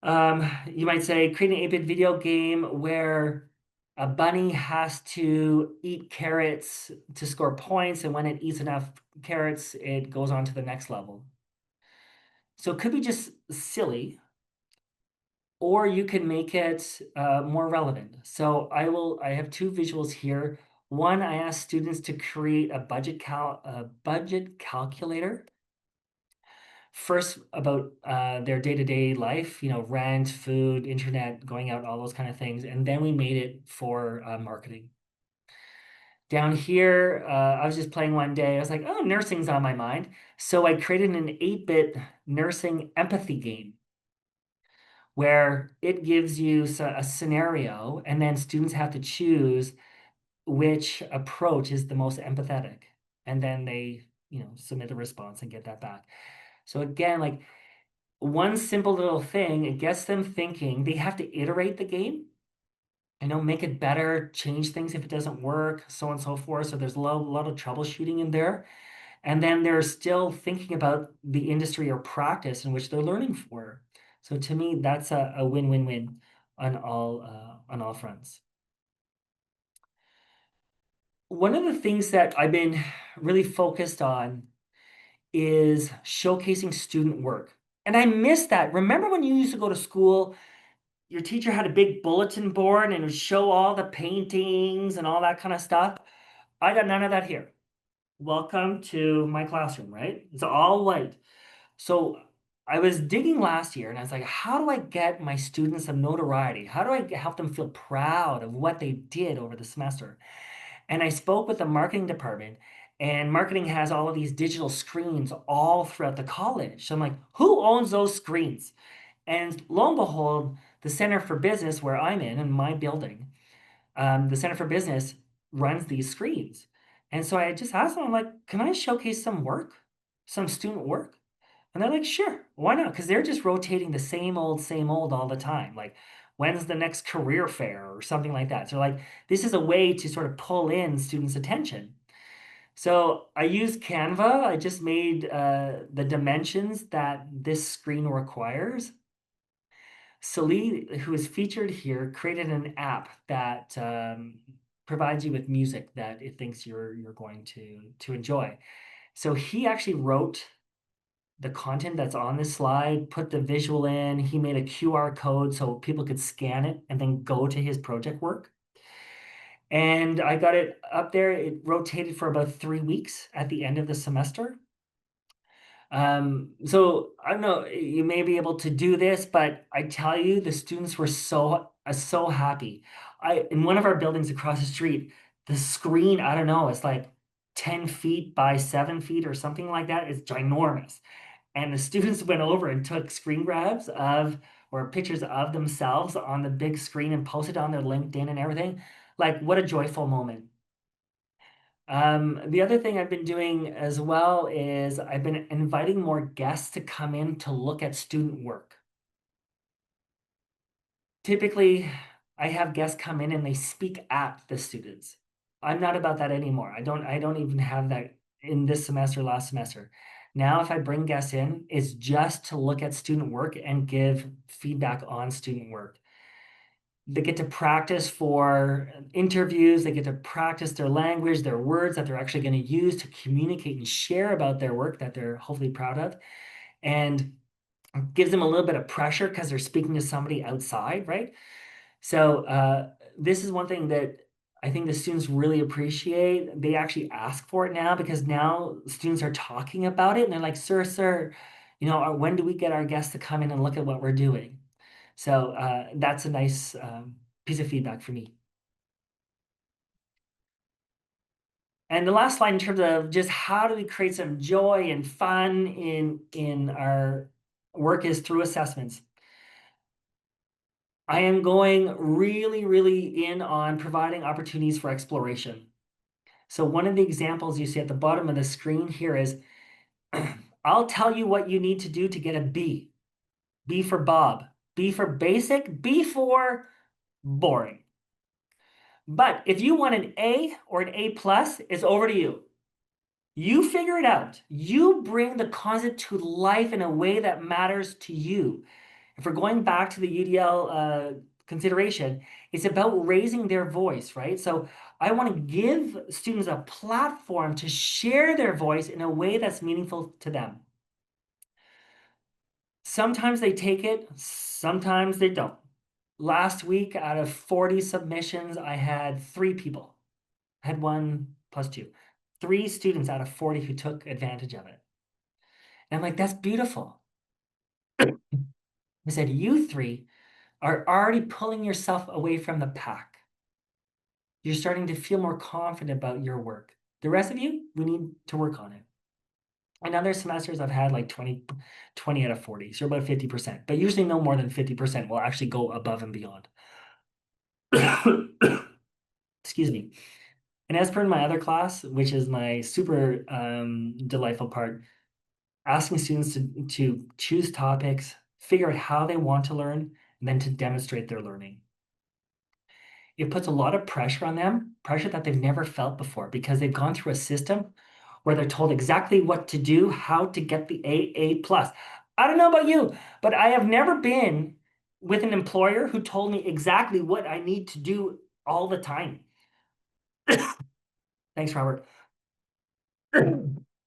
you might say, create an 8-bit video game where a bunny has to eat carrots to score points, and when it eats enough carrots, it goes on to the next level. So it could be just silly, or you can make it more relevant. So I have two visuals here. One, I asked students to create a budget calculator. First about their day-to-day life, rent, food, internet, going out, all those kind of things. And then we made it for marketing. Down here, I was just playing one day. I was like, oh, nursing's on my mind. So I created an 8-bit nursing empathy game where it gives you a scenario, and then students have to choose which approach is the most empathetic. And then they, submit a response and get that back. So again, like one simple little thing, it gets them thinking. They have to iterate the game, make it better, change things if it doesn't work, so on and so forth. So there's a lot of troubleshooting in there. And then they're still thinking about the industry or practice in which they're learning for. So to me, that's a win-win-win on all fronts. One of the things that I've been really focused on is showcasing student work. And I miss that. Remember when you used to go to school, your teacher had a big bulletin board and would show all the paintings and all that kind of stuff? I got none of that here. welcome to my classroom, right? It's all white. So I was digging last year and I was like, how do I get my students some notoriety? How do I help them feel proud of what they did over the semester? And I spoke with the marketing department, and marketing has all of these digital screens all throughout the college. So I'm like, who owns those screens? And lo and behold, the Center for Business, where I'm in my building, the Center for Business runs these screens. And so I just asked them, I'm like, can I showcase some work, some student work? And they're like, sure, why not? Because they're just rotating the same old all the time. Like, when's the next career fair or something like that? So, like, this is a way to sort of pull in students' attention. So I used Canva. I just made the dimensions that this screen requires. Celie, who is featured here, created an app that provides you with music that it thinks you're going to enjoy. So he actually wrote the content that's on this slide, put the visual in. He made a QR code so people could scan it and then go to his project work. And I got it up there. It rotated for about 3 weeks at the end of the semester. So I don't know, you may be able to do this, but I tell you, the students were so happy. In one of our buildings across the street, the screen, I don't know, it's like 10 feet by 7 feet or something like that. It's ginormous. And the students went over and took screen grabs of or pictures of themselves on the big screen and posted on their LinkedIn and everything. Like, what a joyful moment. The other thing I've been doing as well is I've been inviting more guests to come in to look at student work. Typically, I have guests come in and they speak at the students. I'm not about that anymore. I don't even have that in this semester, last semester. Now, if I bring guests in, it's just to look at student work and give feedback on student work. They get to practice for interviews. They get to practice their language, their words that they're actually going to use to communicate and share about their work that they're hopefully proud of. And gives them a little bit of pressure because they're speaking to somebody outside, right? So this is one thing that I think the students really appreciate. They actually ask for it now because now students are talking about it and they're like, sir, when do we get our guests to come in and look at what we're doing? So that's a nice piece of feedback for me. And the last slide in terms of just how do we create some joy and fun in our work is through assessments. I am going really in on providing opportunities for exploration. So one of the examples you see at the bottom of the screen here is, I'll tell you what you need to do to get a B. B for Bob, B for basic, B for boring. But if you want an A or an A plus, it's over to you. You figure it out. You bring the concept to life in a way that matters to you. If we're going back to the UDL consideration, it's about raising their voice, right? So I want to give students a platform to share their voice in a way that's meaningful to them. Sometimes they take it, sometimes they don't. Last week, out of 40 submissions, I had 3 people. I had 1 plus 2. 3 students out of 40 who took advantage of it. And I'm like, that's beautiful. I said, you 3 are already pulling yourself away from the pack. You're starting to feel more confident about your work. The rest of you, we need to work on it. In other semesters, I've had like 20 out of 40, so about 50%, but usually no more than 50% will actually go above and beyond. Excuse me. And as per my other class, which is my super delightful part, asking students to choose topics, figure out how they want to learn, and then to demonstrate their learning. It puts a lot of pressure on them, pressure that they've never felt before because they've gone through a system where they're told exactly what to do, how to get the AA plus. I don't know about you, but I have never been with an employer who told me exactly what I need to do all the time. Thanks, Robert.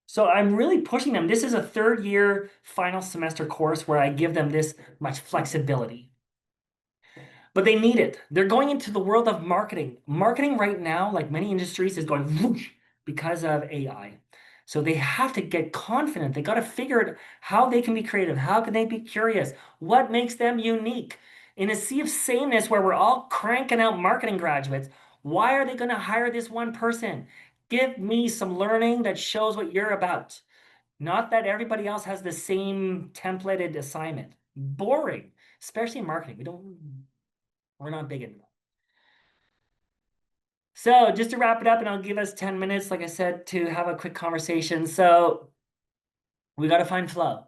So I'm really pushing them. This is a 3rd year final semester course where I give them this much flexibility. But they need it. They're going into the world of marketing. Marketing right now, like many industries, is going whoosh, because of AI. So they have to get confident. They got to figure it how they can be creative. How can they be curious? What makes them unique? In a sea of sameness where we're all cranking out marketing graduates, why are they going to hire this one person? Give me some learning that shows what you're about. Not that everybody else has the same templated assignment. Boring, especially in marketing. We're not big into that. So just to wrap it up, and I'll give us 10 minutes, like I said, to have a quick conversation. So we got to find flow.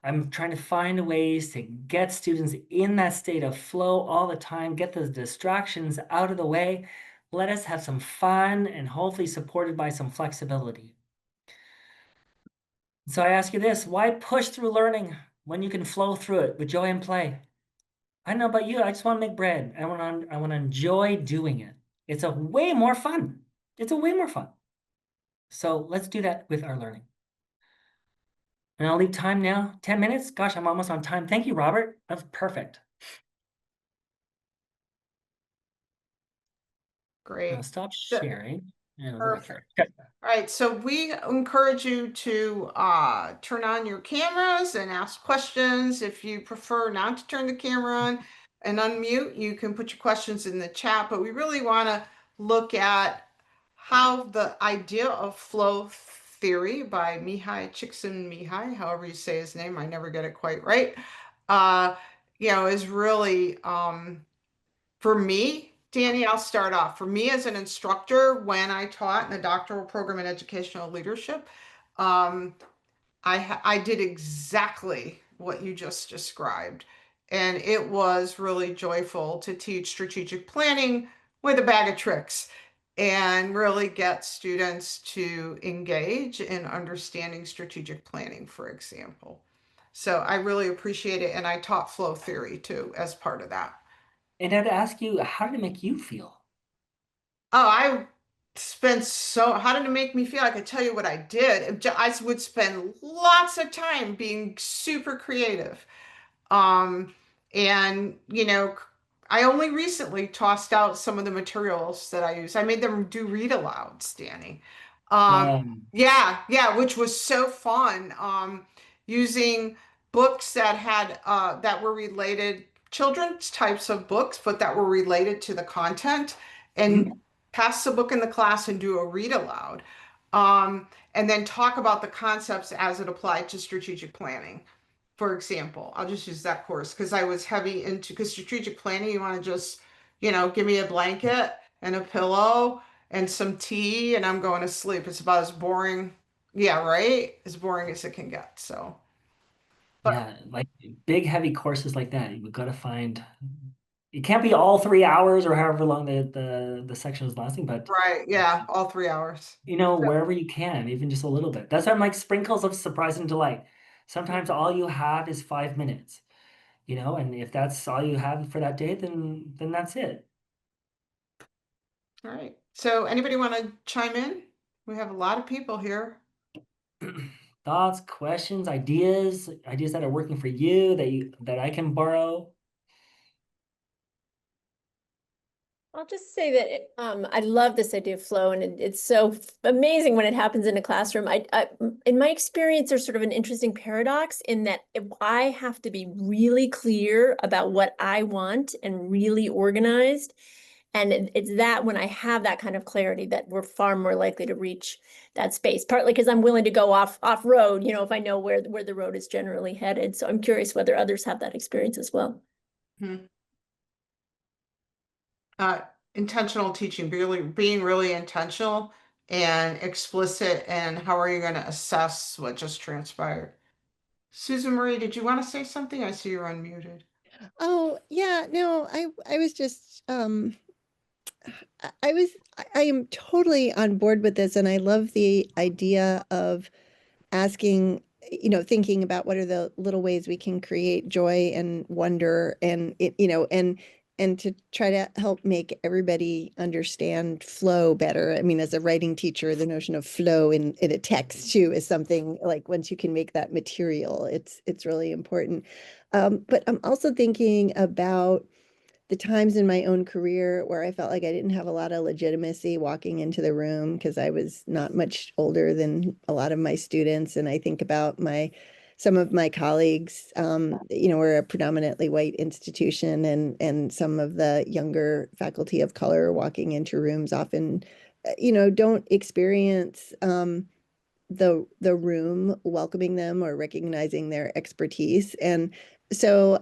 I'm trying to find ways to get students in that state of flow all the time, get those distractions out of the way. Let us have some fun and hopefully supported by some flexibility. So I ask you this, why push through learning when you can flow through it with joy and play? I don't know about you, I just want to make bread. I want to enjoy doing it. It's a way more fun. It's a way more fun. So let's do that with our learning. And I'll leave time now, 10 minutes. Gosh, I'm almost on time. Thank you, Robert. That was perfect. Great. I'll stop So- sharing. And I'll go back Perfect. here. Okay. All right, so we encourage you to turn on your cameras and ask questions. If you prefer not to turn the camera on and unmute, you can put your questions in the chat, but we really want to look at how the idea of flow theory by Mihai Csikszentmihalyi, however you say his name, I never get it quite right, is really, for me, Danny, I'll start off. For me as an instructor, when I taught in the doctoral program in educational leadership, I did exactly what you just described. And it was really joyful to teach strategic planning with a bag of tricks and really get students to engage in understanding strategic planning, for example. So I really appreciate it. And I taught flow theory too as part of that. And I'd ask you, how did it make you feel? Oh, how did it make me feel? I could tell you what I did. I would spend lots of time being super creative. Um, and I only recently tossed out some of the materials that I use. I made them do read alouds, Danny. Yeah, which was so fun. Using books that had that were related, children's types of books, but that were related to the content, and pass the book in the class and do a read aloud. And then talk about the concepts as it applied to strategic planning. For example, I'll just use that course because I was heavy into, because strategic planning, you want to just, give me a blanket and a pillow and some tea and I'm going to sleep. It's about as boring. Yeah, right? As boring as it can get. So, but Yeah, like big heavy courses like that, we've got to find. It can't be all 3 hours or however long the section is lasting, but right. Yeah, all 3 hours. wherever you can, even just a little bit. That's why I'm like sprinkles of surprise and delight. Sometimes all you have is 5 minutes, and if that's all you have for that day, then that's it. All right. So anybody want to chime in? We have a lot of people here. Thoughts, questions, ideas that are working for you that I can borrow. I'll just say that I love this idea of flow, and it's so amazing when it happens in a classroom. In my experience, there's sort of an interesting paradox in that if I have to be really clear about what I want and really organized, and it's that when I have that kind of clarity that we're far more likely to reach that space. Partly because I'm willing to go off road, if I know where the road is generally headed. So I'm curious whether others have that experience as well. Intentional teaching, being really intentional and explicit, and how are you going to assess what just transpired? Susan Marie, did you want to say something? I see you're unmuted. Oh, yeah, no, I was just I am totally on board with this, and I love the idea of asking, thinking about what are the little ways we can create joy and wonder, and and to try to help make everybody understand flow better. I mean, as a writing teacher, the notion of flow in a text too is something like, once you can make that material, it's really important. But I'm also thinking about the times in my own career where I felt like I didn't have a lot of legitimacy walking into the room because I was not much older than a lot of my students. And I think about some of my colleagues, we're a predominantly white institution, and some of the younger faculty of color walking into rooms often, don't experience the room welcoming them or recognizing their expertise. And so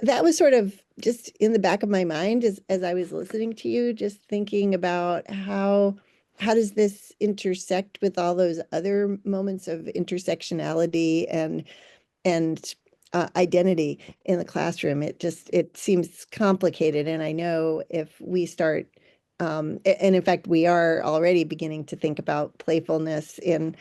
that was sort of just in the back of my mind as I was listening to you, just thinking about how does this intersect with all those other moments of intersectionality and identity in the classroom. It seems complicated, and I know if we start and in fact, we are already beginning to think about playfulness in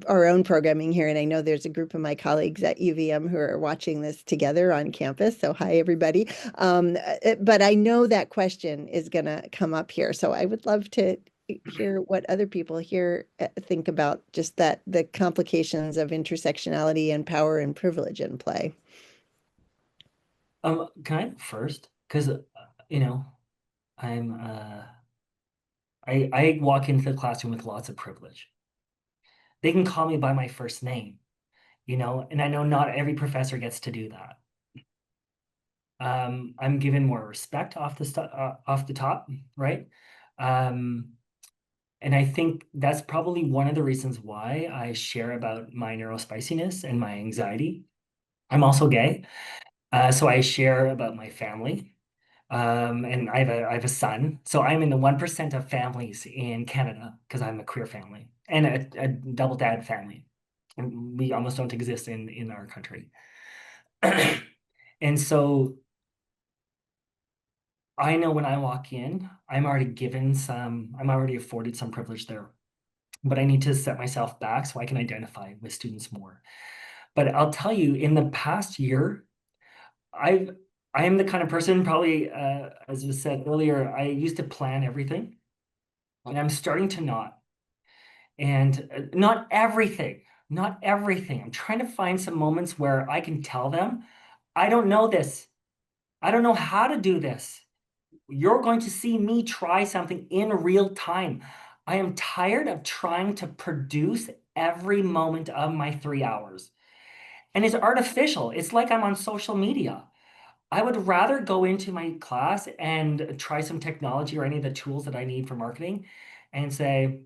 our own programming here. And I know there's a group of my colleagues at UVM who are watching this together on campus. So hi, everybody. But I know that question is going to come up here. So I would love to hear what other people here think about just the complications of intersectionality and power and privilege in play. Can I go first? Because you know, I'm I walk into the classroom with lots of privilege. They can call me by my first name, and I know not every professor gets to do that. I'm given more respect off the top, right? And I think that's probably one of the reasons why I share about my neurospiciness and my anxiety. I'm also gay, so I share about my family. And I have a son, so I'm in the 1% of families in Canada because I'm a queer family and a double dad family. And we almost don't exist in our country. And so I know when I walk in, I'm already afforded some privilege there, but I need to set myself back so I can identify with students more. But I'll tell you, in the past year, I am the kind of person, probably, as was said earlier, I used to plan everything, and I'm starting to not. And not everything. I'm trying to find some moments where I can tell them, I don't know this. I don't know how to do this. You're going to see me try something in real time. I am tired of trying to produce every moment of my 3 hours. And it's artificial. It's like I'm on social media. I would rather go into my class and try some technology or any of the tools that I need for marketing and say,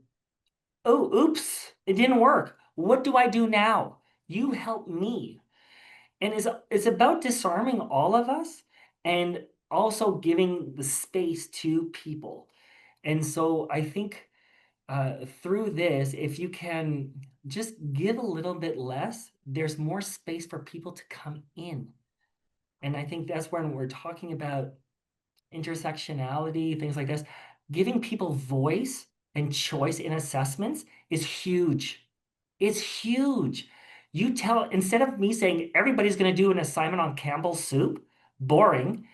oh, oops, it didn't work. What do I do now? You help me. And it's about disarming all of us and also giving the space to people. And so I think through this, if you can just give a little bit less, there's more space for people to come in. And I think that's when we're talking about intersectionality, things like this, giving people voice and choice in assessments is huge. It's huge. Instead of me saying everybody's going to do an assignment on Campbell's soup, boring,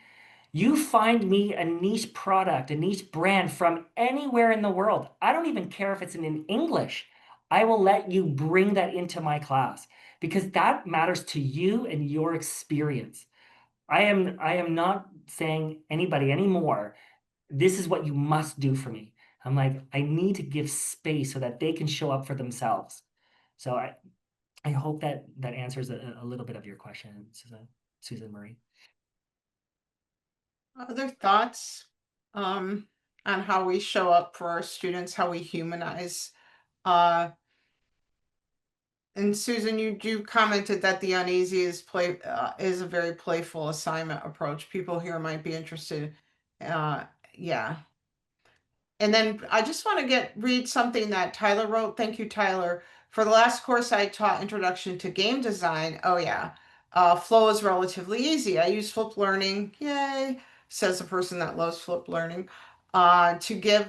you find me a niche product, a niche brand from anywhere in the world. I don't even care if it's in English. I will let you bring that into my class because that matters to you and your experience. I am not saying anybody anymore, this is what you must do for me. I'm like, I need to give space so that they can show up for themselves. So I hope that answers a little bit of your question, Susan Marie. Other thoughts on how we show up for our students, how we humanize? And Susan, you commented that the uneasy is a very playful assignment approach. People here might be interested. Yeah. And then I just want to read something that Tyler wrote. Thank you, Tyler. For the last course I taught Introduction to Game Design. Oh yeah. Flow is relatively easy. I use flipped learning. Yay, says the person that loves flipped learning. To give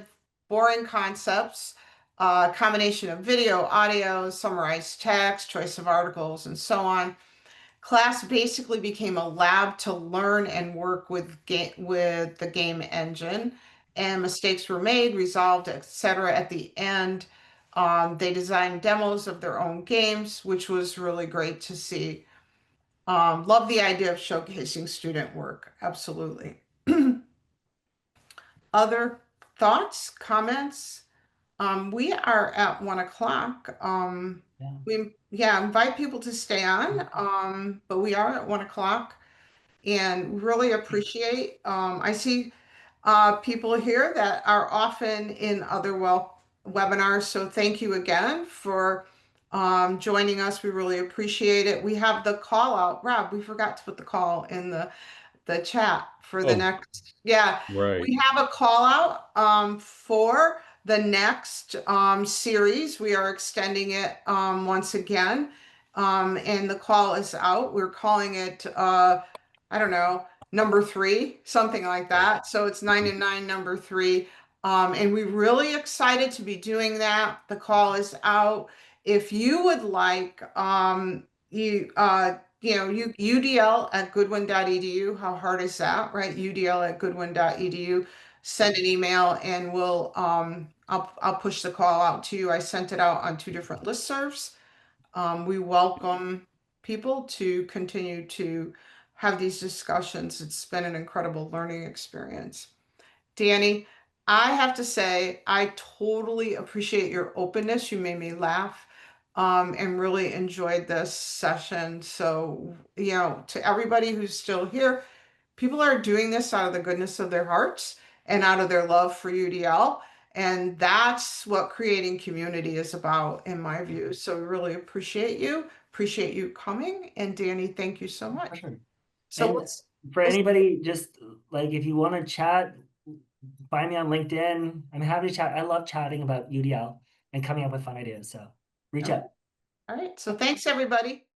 boring concepts, combination of video, audio, summarized text, choice of articles, and so on. Class basically became a lab to learn and work with the game engine, and mistakes were made, resolved, etc. At the end, they designed demos of their own games, which was really great to see. Love the idea of showcasing student work. Absolutely. other thoughts, comments? We are at 1 o'clock. Yeah. Invite people to stay on. But we are at 1 o'clock and really appreciate. I see people here that are often in other webinars. So thank you again for joining us. We really appreciate it. We have the call out. Rob, we forgot to put the call in the chat for the Oh. next. Yeah, Right. we have a call out for the next series. We are extending it once again. And the call is out. We're calling it I don't know, number 3, something like that. So it's 9 and 9, number 3. And we're really excited to be doing that. The call is out. If you would like, UDL at goodwin.edu. How hard is that, right? UDL at goodwin.edu. Send an email and I'll push the call out to you. I sent it out on 2 different listservs. We welcome people to continue to have these discussions. It's been an incredible learning experience. Danny, I have to say, I totally appreciate your openness. You made me laugh and really enjoyed this session. So, to everybody who's still here, people are doing this out of the goodness of their hearts and out of their love for UDL. And that's what creating community is about, in my view. So we really appreciate you coming. And Danny, thank you so much. Sure. So And let's for anybody, just like if you want to chat, find me on LinkedIn. I'm happy to chat. I love chatting about UDL and coming up with fun ideas. So reach out. all right. So thanks, everybody.